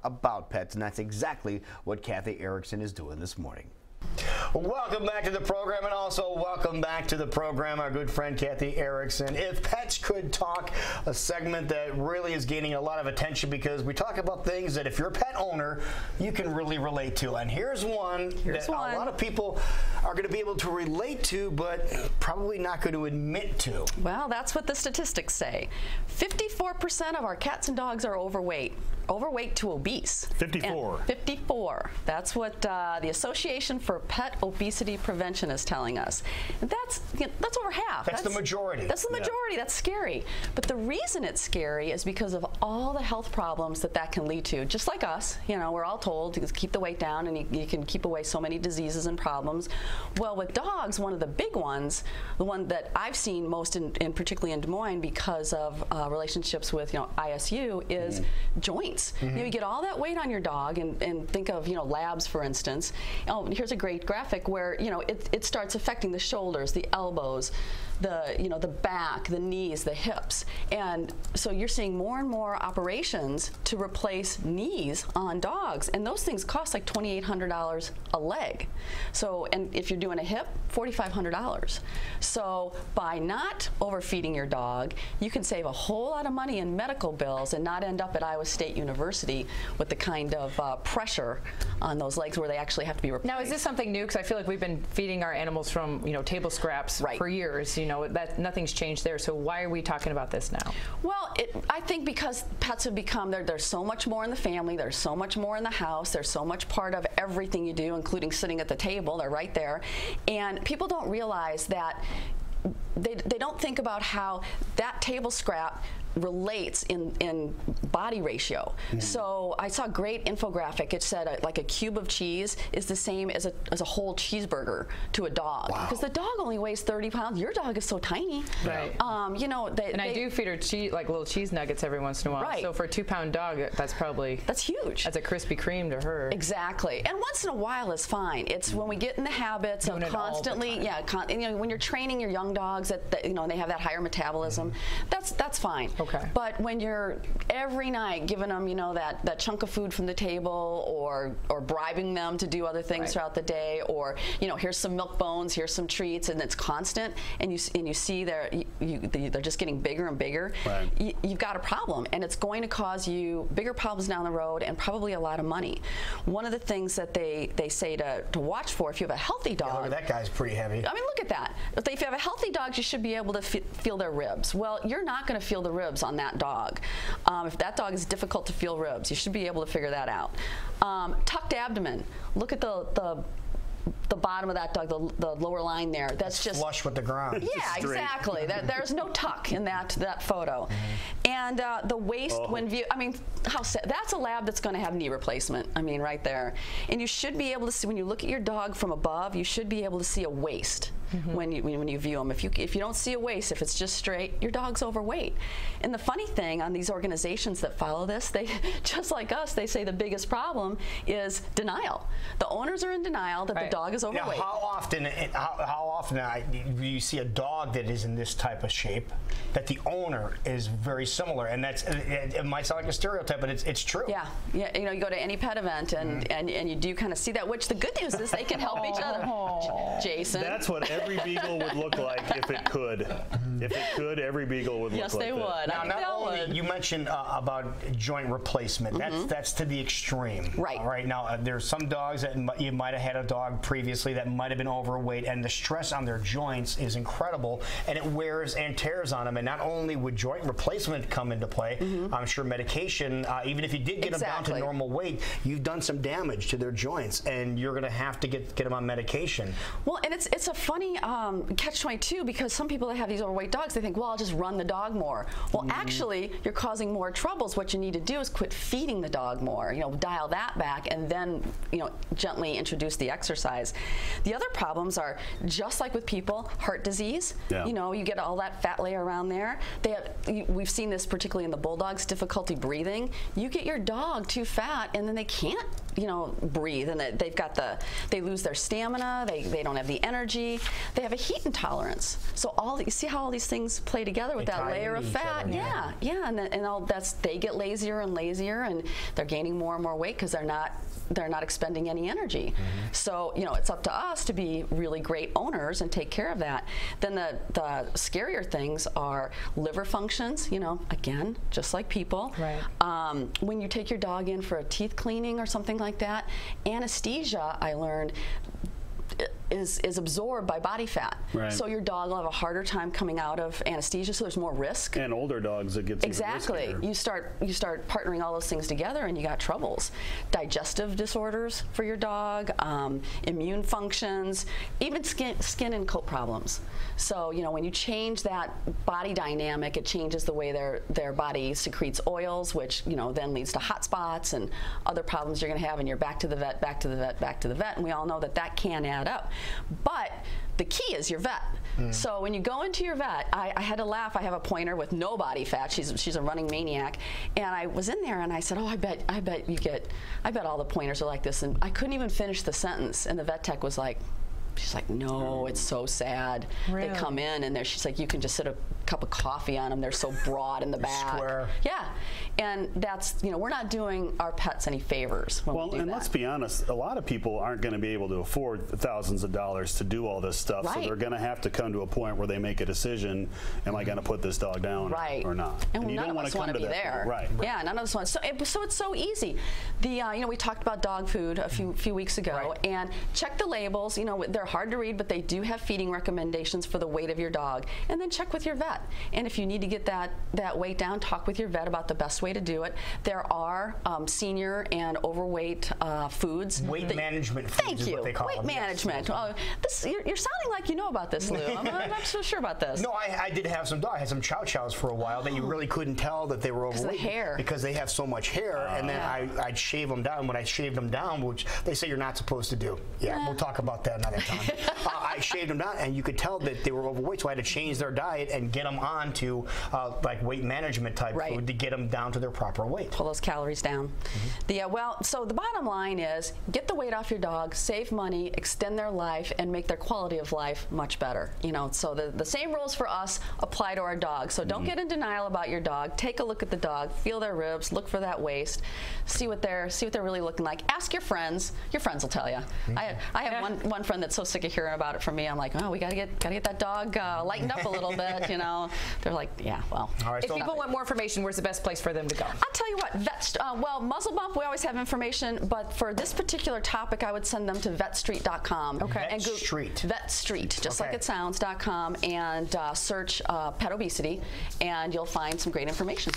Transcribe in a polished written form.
about pets, and that's exactly what Cathy Erickson is doing this morning. Welcome back to the program, and also welcome back to the program our good friend Cathy Erickson. If Pets Could Talk, a segment that really is gaining a lot of attention because we talk about things that if you're a pet owner, you can really relate to. And here's one that a lot of people are going to be able to relate to, but probably not going to admit to. Well, that's what the statistics say. 54% of our cats and dogs are overweight. Overweight to obese. 54. And 54. That's what the Association for Pet Obesity Prevention is telling us. And that's over half. That's the majority. That's the majority. That's scary. But the reason it's scary is because of all the health problems that can lead to. Just like us, you know, we're all told to keep the weight down and you can keep away so many diseases and problems. Well, with dogs, one of the big ones, the one that I've seen most in particularly in Des Moines because of relationships with, you know, ISU is joints. You know, you get all that weight on your dog and think of, you know, labs, for instance. Oh, here's a great graphic where, you know, it starts affecting the shoulders, the elbows, the back, the knees, the hips. And so you're seeing more and more operations to replace knees on dogs. And those things cost like $2,800 a leg. So, and if you're doing a hip, $4,500. So by not overfeeding your dog, you can save a whole lot of money in medical bills and not end up at Iowa State University with the kind of pressure on those legs where they actually have to be replaced. Now, is this something new? Because I feel like we've been feeding our animals from, you know, table scraps for years. You know, that nothing's changed there. So why are we talking about this now? Well, I think because pets have become, there's so much more in the family, there's so much more in the house, there's so much part of everything you do, including sitting at the table. They're right there. And people don't realize that they don't think about how that table scrap relates in body ratio. So I saw a great infographic. It said like a cube of cheese is the same as a whole cheeseburger to a dog. Because the dog only weighs 30 pounds. Your dog is so tiny. Right. You know, I do feed her like little cheese nuggets every once in a while. Right. So for a 2-pound dog, that's huge. That's a Krispy Kreme to her. Exactly. And once in a while is fine. It's when we get in the habits of constantly, you know, when you're training your young dogs that you know, they have that higher metabolism, that's fine. Okay. But when you're every night giving them, you know, that chunk of food from the table, or bribing them to do other things throughout the day, or, you know, here's some milk bones, here's some treats, and it's constant, and you see they're just getting bigger and bigger, you've got a problem, and it's going to cause you bigger problems down the road and probably a lot of money. One of the things that they say to watch for if you have a healthy dog. Yeah, look, that guy's pretty heavy. I mean, look at that. If you have a healthy dog, you should be able to feel their ribs. Well, you're not going to feel the ribs on that dog. If that dog is difficult to feel ribs, you should be able to figure that out. Tucked abdomen. Look at the bottom of that dog, the lower line there. That's just flush with the ground. Yeah, exactly. There's no tuck in that photo. And the waist, when viewed, I mean, how sad. That's a lab that's going to have knee replacement. I mean, right there. And you should be able to see, when you look at your dog from above, you should be able to see a waist when you view them. If you don't see a waist, if it's just straight, your dog's overweight. And the funny thing on these organizations that follow this, they just like us, they say the biggest problem is denial. The owners are in denial that the dog is overweight. Now, how often do you see a dog that is in this type of shape that the owner is very similar? And it might sound like a stereotype, but it's true. Yeah. You know, you go to any pet event and you do kind of see that. Which the good news is they can help each other. Jason. That's what every beagle would look like if it could. If it could, every beagle would look like that. Yes, they would. Now, not only you mentioned about joint replacement. That's to the extreme. Right. All right. Now, there's some dogs that you might have had a dog previously that might have been overweight, and the stress on their joints is incredible, and it wears and tears on them. And not only would joint replacement come into play, I'm sure medication, even if you did get them down to normal weight, you've done some damage to their joints, and you're going to have to get them on medication. Well, and it's a funny catch-22, because some people that have these overweight dogs, they think, well, I'll just run the dog more. Well, actually, you're causing more troubles. What you need to do is quit feeding the dog more. You know, dial that back, and then, you know, gently introduce the exercise. The other problems are, just like with people, heart disease. You know, you get all that fat layer around there. We've seen this particularly in the bulldogs, difficulty breathing. You get your dog too fat, and then they can't breathe, and they lose their stamina, they don't have the energy, they have a heat intolerance. So you see how all these things play together with that layer of fat? Yeah, and all they get lazier and lazier, and they're gaining more and more weight because they're not expending any energy. So it's up to us to be really great owners and take care of that. Then the scarier things are liver functions, again, just like people. Right. When you take your dog in for a teeth cleaning or something like that, anesthesia, I learned, is absorbed by body fat. Right. So your dog will have a harder time coming out of anesthesia, so there's more risk. And older dogs, it gets exactly. even riskier. You start partnering all those things together, and you got troubles. Digestive disorders for your dog, immune functions, even skin and coat problems. So when you change that body dynamic, it changes the way their body secretes oils, which then leads to hot spots and other problems you're going to have, and you're back to the vet, back to the vet, back to the vet, and we all know that can add up. But the key is your vet. So when you go into your vet, I had to laugh. I have a pointer with no body fat. She's a running maniac, and I was in there and I said, "Oh, I bet all the pointers are like this." And I couldn't even finish the sentence, and the vet tech was like, she's like, "No, it's so sad." Really? They come in and she's like, "You can just sit a cup of coffee on them. They're so broad in the back." Square. Yeah, and that's we're not doing our pets any favors when we do that. Let's be honest, a lot of people aren't going to be able to afford thousands of dollars to do all this stuff, so they're going to have to come to a point where they make a decision: am I going to put this dog down or not? And you none don't of us want to be there. Right. Yeah, none of us want. So it's so easy. We talked about dog food a few weeks ago, and check the labels. They're hard to read, but they do have feeding recommendations for the weight of your dog. And then check with your vet. And if you need to get that weight down, talk with your vet about the best way to do it. There are senior and overweight foods. Weight management foods. Thank is you. What they call weight them. management. Yes. You're sounding like you know about this, Lou. I'm not so sure about this. No, I did have some dogs. I had some chow chows for a while that you really couldn't tell that they were overweight. Because of the hair. Because they have so much hair, and then I'd shave them down. When I shaved them down, which they say you're not supposed to do. Yeah, we'll talk about that another time. I shaved them down, and you could tell that they were overweight, so I had to change their diet and get them on to like weight management type food to get them down to their proper weight. Pull those calories down. So the bottom line is get the weight off your dog, save money, extend their life, and make their quality of life much better. So the same rules for us apply to our dogs. So don't get in denial about your dog. Take a look at the dog, feel their ribs, look for that waist, see what they're really looking like. Ask your friends. Your friends will tell you. I have one friend that's so sick of hearing about it from me. I'm like, oh, we gotta get that dog lightened up a little bit. They're like, yeah, well. All right, if people want more information, where's the best place for them to go? I'll tell you what, Muzzle Bump, we always have information, but for this particular topic, I would send them to vetstreet.com. Okay. And Vet Street, just like it sounds, .com, and search pet obesity, and you'll find some great information.